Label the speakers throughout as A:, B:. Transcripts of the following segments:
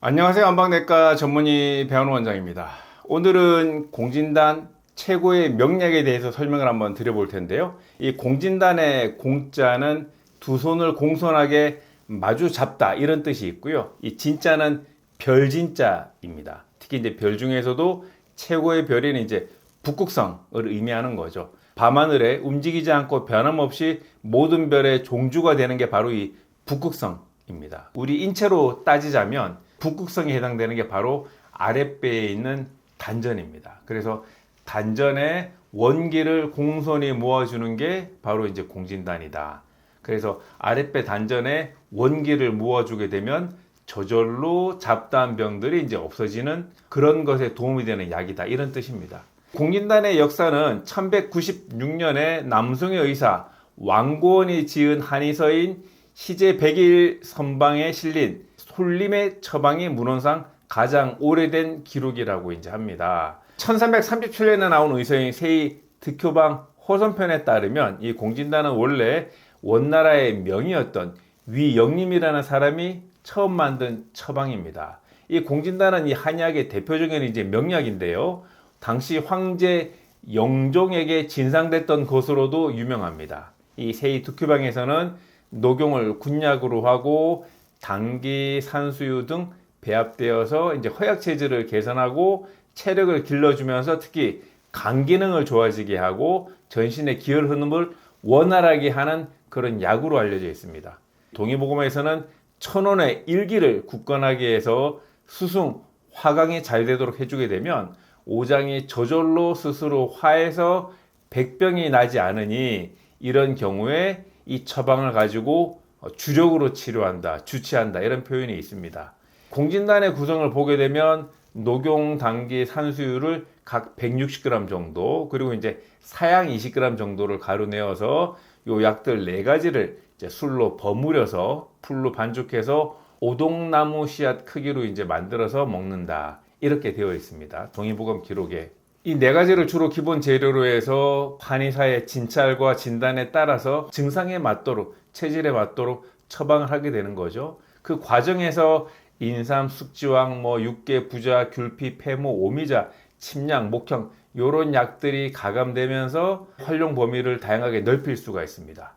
A: 안녕하세요. 안방내과 전문의 배원우 원장입니다. 오늘은 공진단 최고의 명약에 대해서 설명을 한번 드려볼 텐데요. 이 공진단의 공자는 두 손을 공손하게 마주 잡다 이런 뜻이 있고요. 이 진자는 별진자입니다. 특히 이제 별 중에서도 최고의 별인 이제 북극성을 의미하는 거죠. 밤하늘에 움직이지 않고 변함없이 모든 별의 종주가 되는 게 바로 이 북극성입니다. 우리 인체로 따지자면 북극성에 해당되는 게 바로 아랫배에 있는 단전입니다. 그래서 단전에 원기를 공손히 모아주는 게 바로 이제 공진단이다. 그래서 아랫배 단전에 원기를 모아주게 되면 저절로 잡다한 병들이 이제 없어지는 그런 것에 도움이 되는 약이다. 이런 뜻입니다. 공진단의 역사는 1196년에 남송의 의사 왕고원이 지은 한의서인 시제 100일 선방에 실린 솔림의 처방이 문헌상 가장 오래된 기록이라고 이제 합니다. 1337년에 나온 의서인 세이 득효방 호선편에 따르면 이 공진단은 원래 원나라의 명이었던 위영림이라는 사람이 처음 만든 처방입니다. 이 공진단은 이 한약의 대표적인 이제 명약인데요. 당시 황제 영종에게 진상됐던 것으로도 유명합니다. 이 세이 득효방에서는 녹용을 군약으로 하고 당기, 산수유 등 배합되어서 이제 허약 체질을 개선하고 체력을 길러주면서 특히 간 기능을 좋아지게 하고 전신의 기혈 흐름을 원활하게 하는 그런 약으로 알려져 있습니다. 동의보감에서는 천원의 일기를 굳건하게 해서 수승, 화강이 잘 되도록 해주게 되면 오장이 저절로 스스로 화해서 백병이 나지 않으니 이런 경우에 이 처방을 가지고 주력으로 치료한다, 주치한다 이런 표현이 있습니다. 공진단의 구성을 보게 되면 녹용, 당기, 산수유를 각 160g 정도 그리고 이제 사양 20g 정도를 가루 내어서 요 약들 4가지를 이제 술로 버무려서 풀로 반죽해서 오동나무 씨앗 크기로 이제 만들어서 먹는다 이렇게 되어 있습니다. 동의보감 기록에. 이 4가지를 주로 기본 재료로 해서 한의사의 진찰과 진단에 따라서 증상에 맞도록 체질에 맞도록 처방을 하게 되는 거죠. 그 과정에서 인삼, 숙지황, 육개, 부자, 귤피, 폐모, 오미자, 침량, 목형 이런 약들이 가감되면서 활용 범위를 다양하게 넓힐 수가 있습니다.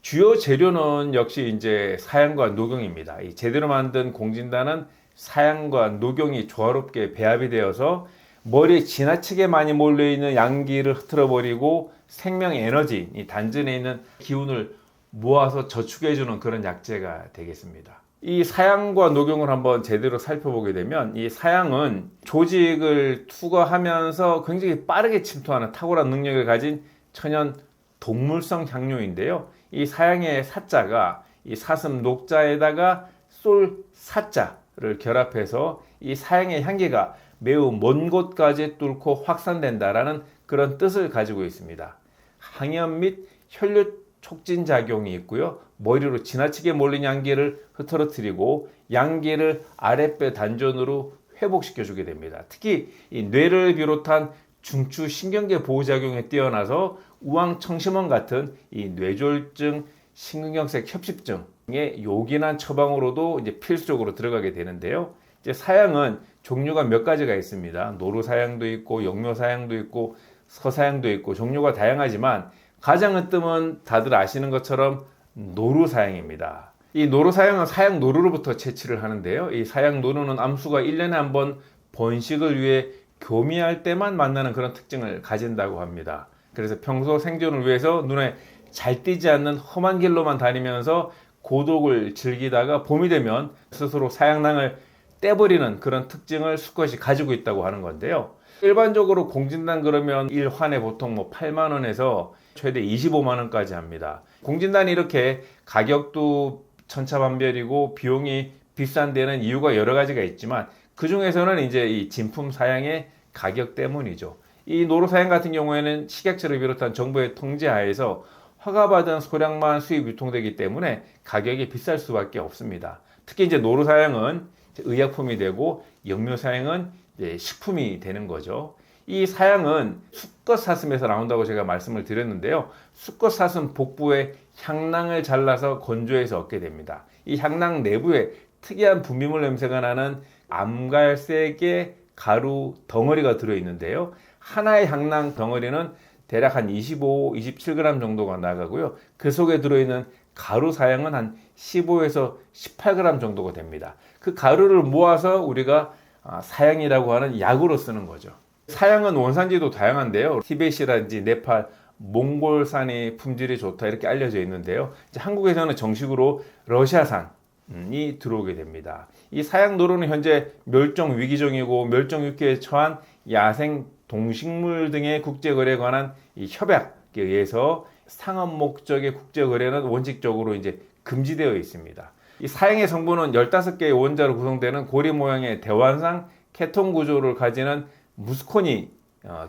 A: 주요 재료는 역시 이제 사양과 녹용입니다. 이 제대로 만든 공진단은 사양과 녹용이 조화롭게 배합이 되어서 머리에 지나치게 많이 몰려있는 양기를 흐트러버리고 생명 에너지, 이 단전에 있는 기운을 모아서 저축해주는 그런 약재가 되겠습니다. 이 사양과 녹용을 한번 제대로 살펴보게 되면 이 사양은 조직을 투과하면서 굉장히 빠르게 침투하는 탁월한 능력을 가진 천연 동물성 향료인데요. 이 사양의 사자가 이 사슴 녹자에다가 쏠 사자를 결합해서 이 사양의 향기가 매우 먼 곳까지 뚫고 확산된다라는 그런 뜻을 가지고 있습니다. 항염 및 혈류 촉진 작용이 있고요. 머리로 지나치게 몰린 양기를 흐트러뜨리고 양기를 아랫배 단전으로 회복시켜 주게 됩니다. 특히 이 뇌를 비롯한 중추 신경계 보호 작용에 뛰어나서 우황청심원 같은 이 뇌졸중, 심근경색 협식증의 요긴한 처방으로도 이제 필수적으로 들어가게 되는데요. 이제 사양은 종류가 몇 가지가 있습니다. 노루사양도 있고 영묘사양도 있고 서사양도 있고 종류가 다양하지만 가장 으뜸은 다들 아시는 것처럼 노루사양입니다. 이 노루사양은 사양 노루로부터 채취를 하는데요. 이 사양 노루는 암수가 1년에 한 번 번식을 위해 교미할 때만 만나는 그런 특징을 가진다고 합니다. 그래서 평소 생존을 위해서 눈에 잘 띄지 않는 험한 길로만 다니면서 고독을 즐기다가 봄이 되면 스스로 사양낭을 떼버리는 그런 특징을 수컷이 가지고 있다고 하는 건데요. 일반적으로 공진단 그러면 1환에 보통 8만 원에서 최대 25만 원까지 합니다. 공진단이 이렇게 가격도 천차만별이고 비용이 비싼 데는 이유가 여러 가지가 있지만 그 중에서는 이제 이 진품 사양의 가격 때문이죠. 이 노루사양 같은 경우에는 식약처를 비롯한 정부의 통제하에서 허가받은 소량만 수입 유통되기 때문에 가격이 비쌀 수밖에 없습니다. 특히 이제 노루사양은 의약품이 되고 영묘사양은 식품이 되는 거죠. 이 사양은 수컷사슴에서 나온다고 제가 말씀을 드렸는데요. 수컷사슴 복부에 향낭을 잘라서 건조해서 얻게 됩니다. 이 향낭 내부에 특이한 분비물 냄새가 나는 암갈색의 가루 덩어리가 들어있는데요. 하나의 향낭 덩어리는 대략 한 25, 27g 정도가 나가고요. 그 속에 들어있는 가루 사양은 한 15에서 18g 정도가 됩니다. 그 가루를 모아서 우리가 사양이라고 하는 약으로 쓰는 거죠. 사양은 원산지도 다양한데요. 티벳이라든지 네팔, 몽골산이 품질이 좋다 이렇게 알려져 있는데요. 이제 한국에서는 정식으로 러시아산이 들어오게 됩니다. 이 사양 노루는 현재 멸종 위기종이고 멸종 위기에 처한 야생 동식물 등의 국제거래에 관한 이 협약에 의해서 상업 목적의 국제거래는 원칙적으로 이제 금지되어 있습니다. 이 사양의 성분은 15개의 원자로 구성되는 고리 모양의 대환상 케톤 구조를 가지는 무스코니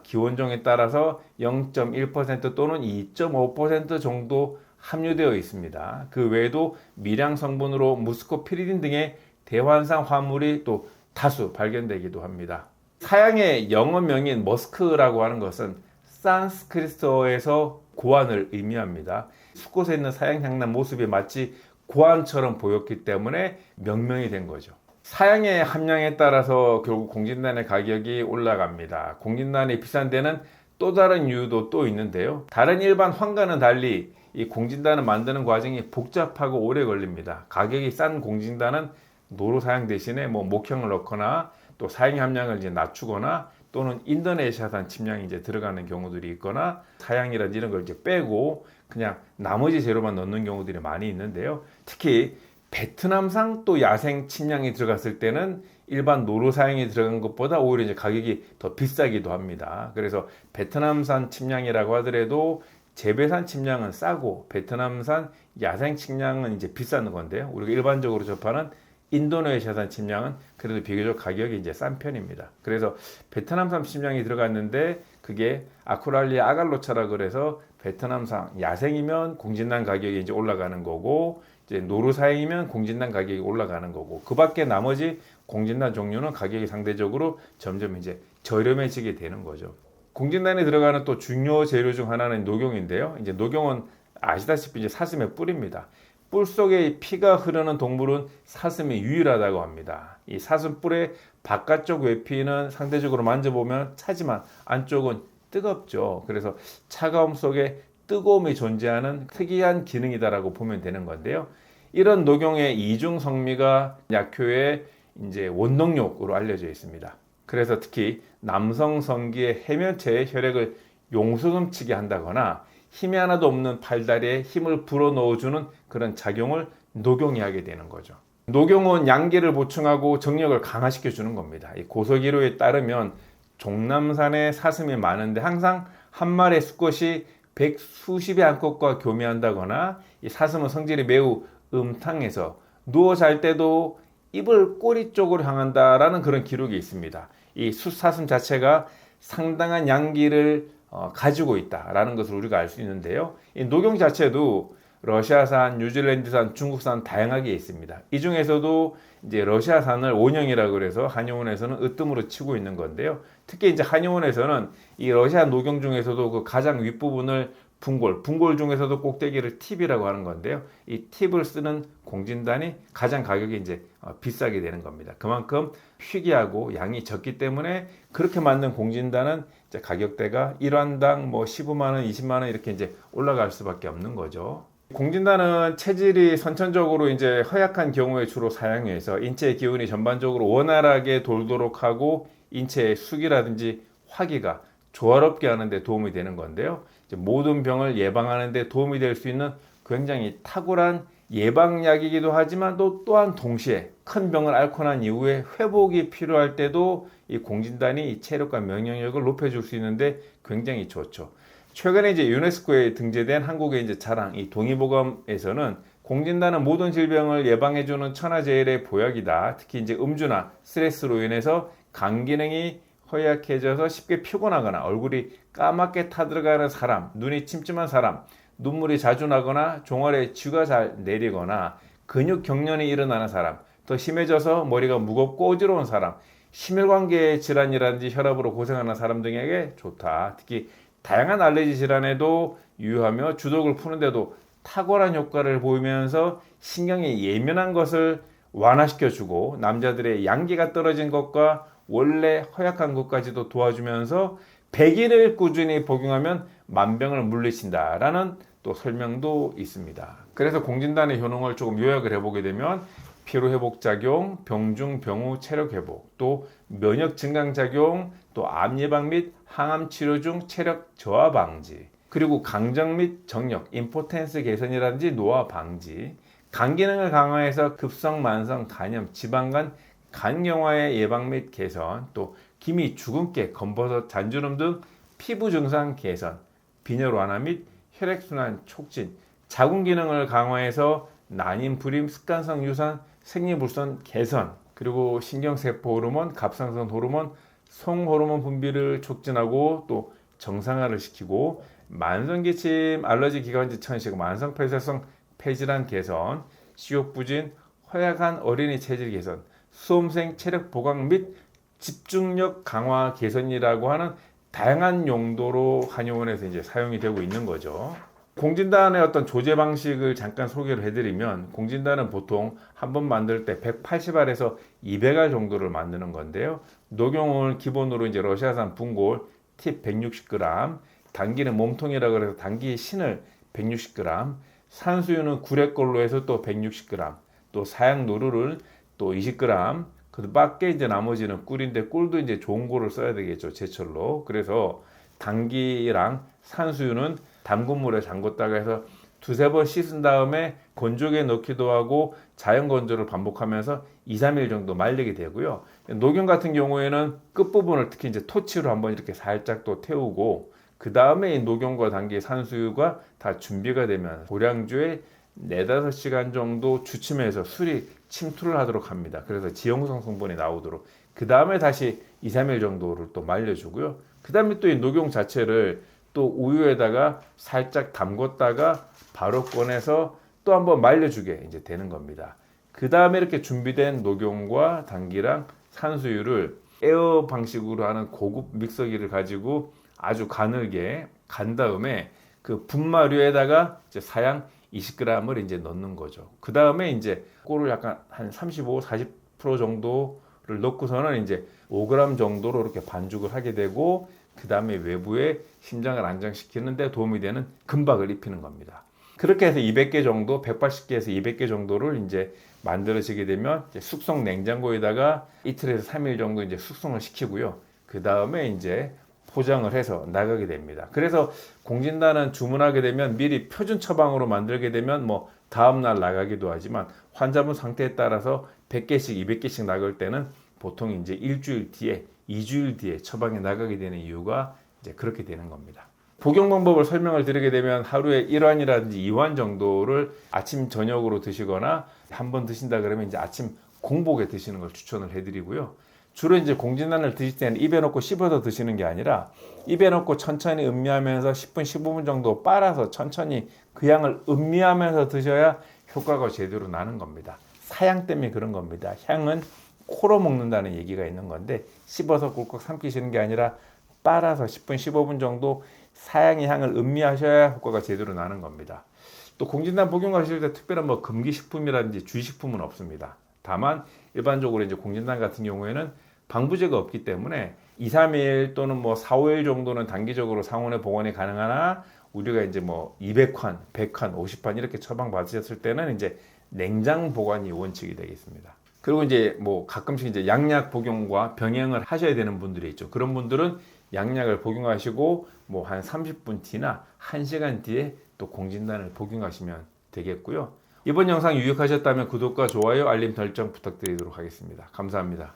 A: 기원종에 따라서 0.1% 또는 2.5% 정도 함유되어 있습니다. 그 외에도 미량 성분으로 무스코피리딘 등의 대환상 화물이 또 다수 발견되기도 합니다. 사양의 영어명인 머스크라고 하는 것은 산스크리트어에서 고안을 의미합니다. 숲곳에 있는 사양 향난 모습이 마치 고안처럼 보였기 때문에 명명이 된 거죠. 사양의 함량에 따라서 결국 공진단의 가격이 올라갑니다. 공진단이 비싼 데는 또 다른 이유도 또 있는데요. 다른 일반 황과는 달리 이 공진단을 만드는 과정이 복잡하고 오래 걸립니다. 가격이 싼 공진단은 노루 사양 대신에 목형을 넣거나 또 사양 함량을 이제 낮추거나 또는 인도네시아산 침량이 이제 들어가는 경우들이 있거나 사양이라든지 이런 걸 이제 빼고 그냥 나머지 재료만 넣는 경우들이 많이 있는데요. 특히 베트남산 또 야생 침량이 들어갔을 때는 일반 노루 사양이 들어간 것보다 오히려 이제 가격이 더 비싸기도 합니다. 그래서 베트남산 침량이라고 하더라도 재배산 침량은 싸고 베트남산 야생 침량은 이제 비싼 건데요. 우리가 일반적으로 접하는 인도네시아산 침량은 그래도 비교적 가격이 이제 싼 편입니다. 그래서 베트남산 침량이 들어갔는데 그게 아쿠랄리아 아갈로차라 그래서 베트남산 야생이면 공진단 가격이 이제 올라가는 거고 이제 노루 사양이면 공진단 가격이 올라가는 거고 그밖에 나머지 공진단 종류는 가격이 상대적으로 점점 이제 저렴해지게 되는 거죠. 공진단에 들어가는 또 중요 재료 중 하나는 녹용인데요. 이제 녹용은 아시다시피 이제 사슴의 뿔입니다. 뿔 속에 피가 흐르는 동물은 사슴이 유일하다고 합니다. 이 사슴 뿔의 바깥쪽 외피는 상대적으로 만져보면 차지만 안쪽은 뜨겁죠. 그래서 차가움 속에 뜨거움이 존재하는 특이한 기능이다라고 보면 되는 건데요. 이런 녹용의 이중 성미가 약효의 이제 원동력으로 알려져 있습니다. 그래서 특히 남성 성기의 해면체의 혈액을 용수금치게 한다거나 힘이 하나도 없는 팔다리에 힘을 불어넣어주는 그런 작용을 녹용이 하게 되는 거죠. 녹용은 양기를 보충하고 정력을 강화시켜 주는 겁니다. 이 고서기로에 따르면 종남산에 사슴이 많은데 항상 한 마리의 수컷이 100수십의 암컷과 교미한다거나 이 사슴은 성질이 매우 음탕해서 누워 잘 때도 입을 꼬리 쪽으로 향한다라는 그런 기록이 있습니다. 이 숫사슴 자체가 상당한 양기를 가지고 있다라는 것을 우리가 알 수 있는데요. 이 녹용 자체도 러시아산, 뉴질랜드산, 중국산 다양하게 있습니다. 이 중에서도 이제 러시아산을 원형이라고 그래서 한의원에서는 으뜸으로 치고 있는 건데요. 특히 이제 한의원에서는 이 러시아 녹용 중에서도 그 가장 윗부분을 분골 중에서도 꼭대기를 팁이라고 하는 건데요. 이 팁을 쓰는 공진단이 가장 가격이 이제 비싸게 되는 겁니다. 그만큼 희귀하고 양이 적기 때문에 그렇게 만든 공진단은 이제 가격대가 1환당 15만 원, 20만 원 이렇게 이제 올라갈 수밖에 없는 거죠. 공진단은 체질이 선천적으로 이제 허약한 경우에 주로 사용해서 인체의 기운이 전반적으로 원활하게 돌도록 하고 인체의 수기라든지 화기가 조화롭게 하는 데 도움이 되는 건데요. 이제 모든 병을 예방하는 데 도움이 될 수 있는 굉장히 탁월한 예방약이기도 하지만 또한 동시에 큰 병을 앓고 난 이후에 회복이 필요할 때도 이 공진단이 이 체력과 면역력을 높여줄 수 있는데 굉장히 좋죠. 최근에 이제 유네스코에 등재된 한국의 이제 자랑 이 동의보감에서는 공진단은 모든 질병을 예방해주는 천하제일의 보약이다. 특히 이제 음주나 스트레스로 인해서 간 기능이 허약해져서 쉽게 피곤하거나 얼굴이 까맣게 타들어가는 사람, 눈이 침침한 사람, 눈물이 자주 나거나 종아리에 쥐가 잘 내리거나 근육 경련이 일어나는 사람, 더 심해져서 머리가 무겁고 어지러운 사람, 심혈관계 질환이라든지 혈압으로 고생하는 사람 등에게 좋다. 특히 다양한 알레르기 질환에도 유효하며 주독을 푸는데도 탁월한 효과를 보이면서 신경이 예민한 것을 완화시켜주고 남자들의 양기가 떨어진 것과 원래 허약한 것까지도 도와주면서 100일을 꾸준히 복용하면 만병을 물리친다라는 또 설명도 있습니다. 그래서 공진단의 효능을 조금 요약을 해보게 되면 피로회복작용, 병중, 병후, 체력회복, 또 면역 증강작용, 또 암 예방 및 항암 치료 중 체력 저하 방지, 그리고 강정 및 정력, 임포텐스 개선이라든지 노화 방지, 간 기능을 강화해서 급성, 만성, 간염, 지방간, 간경화의 예방 및 개선, 또 기미, 주근깨, 검버섯, 잔주름 등 피부 증상 개선, 빈혈 완화 및 혈액순환 촉진, 자궁 기능을 강화해서 난임, 불임, 습관성 유산, 생리불순 개선, 그리고 신경세포 호르몬, 갑상선 호르몬, 송호르몬 분비를 촉진하고 또 정상화를 시키고 만성기침, 알러지, 기관지 천식, 만성폐쇄성 폐질환 개선, 식욕부진, 허약한 어린이 체질 개선, 수험생 체력 보강 및 집중력 강화 개선이라고 하는 다양한 용도로 한의원에서 이제 사용이 되고 있는 거죠. 공진단의 어떤 조제 방식을 잠깐 소개를 해드리면 공진단은 보통 한 번 만들 때 180알에서 200알 정도를 만드는 건데요. 녹용을 기본으로 이제 러시아산 분골 팁 160g, 당기는 몸통이라고 해서 당기 신을 160g, 산수유는 구레꼴로 해서 또 160g, 또 사양 노루를 또 20g, 그 밖에 이제 나머지는 꿀인데 꿀도 이제 좋은 거를 써야 되겠죠, 제철로. 그래서 당기랑 산수유는 담근 물에 담궜다가 해서 두세 번 씻은 다음에 건조기에 넣기도 하고 자연 건조를 반복하면서 2, 3일 정도 말리게 되고요. 녹용 같은 경우에는 끝부분을 특히 이제 토치로 한번 이렇게 살짝 또 태우고 그 다음에 이 녹용과 당기, 산수유가 다 준비가 되면 고량주에 4-5시간 정도 주침해서 술이 침투를 하도록 합니다. 그래서 지용성 성분이 나오도록. 그 다음에 다시 2, 3일 정도를 또 말려주고요. 그 다음에 또 이 녹용 자체를 또 우유에다가 살짝 담궜다가 바로 꺼내서 또 한번 말려주게 이제 되는 겁니다. 그 다음에 이렇게 준비된 녹용과 당기랑 산수유를 에어 방식으로 하는 고급 믹서기를 가지고 아주 가늘게 간 다음에 그 분마류에다가 이제 사양 20g을 이제 넣는 거죠. 그 다음에 이제 꿀을 약간 한 35, 40% 정도를 넣고서는 이제 5g 정도로 이렇게 반죽을 하게 되고 그 다음에 외부에 심장을 안정시키는 데 도움이 되는 금박을 입히는 겁니다. 그렇게 해서 200개 정도, 180개에서 200개 정도를 이제 만들어지게 되면 이제 숙성 냉장고에다가 이틀에서 3일 정도 이제 숙성을 시키고요. 그 다음에 이제 포장을 해서 나가게 됩니다. 그래서 공진단은 주문하게 되면 미리 표준 처방으로 만들게 되면 뭐 다음날 나가기도 하지만 환자분 상태에 따라서 100개씩, 200개씩 나갈 때는 보통 이제 일주일 뒤에, 2주일 뒤에 처방이 나가게 되는 이유가 이제 그렇게 되는 겁니다. 복용 방법을 설명을 드리게 되면 하루에 1환이라든지 2환 정도를 아침 저녁으로 드시거나 한 번 드신다 그러면 이제 아침 공복에 드시는 걸 추천을 해드리고요. 주로 이제 공진단을 드실 때는 입에 넣고 씹어서 드시는 게 아니라 입에 넣고 천천히 음미하면서 10분, 15분 정도 빨아서 천천히 그 향을 음미하면서 드셔야 효과가 제대로 나는 겁니다. 사양 때문에 그런 겁니다. 향은 코로 먹는다는 얘기가 있는 건데 씹어서 꿀꺽 삼키시는 게 아니라 빨아서 10분, 15분 정도 사양의 향을 음미하셔야 효과가 제대로 나는 겁니다. 또 공진단 복용하실 때 특별한 뭐 금기식품이라든지 주의식품은 없습니다. 다만 일반적으로 이제 공진단 같은 경우에는 방부제가 없기 때문에 2, 3일 또는 뭐 4, 5일 정도는 단기적으로 상온에 보관이 가능하나 우리가 이제 뭐 200환, 100환, 50환 이렇게 처방 받으셨을 때는 이제 냉장 보관이 원칙이 되겠습니다. 그리고 이제 뭐 가끔씩 이제 양약 복용과 병행을 하셔야 되는 분들이 있죠. 그런 분들은 양약을 복용하시고 뭐 한 30분 뒤나 1시간 뒤에 또 공진단을 복용하시면 되겠고요. 이번 영상 유익하셨다면 구독과 좋아요, 알림 설정 부탁드리도록 하겠습니다. 감사합니다.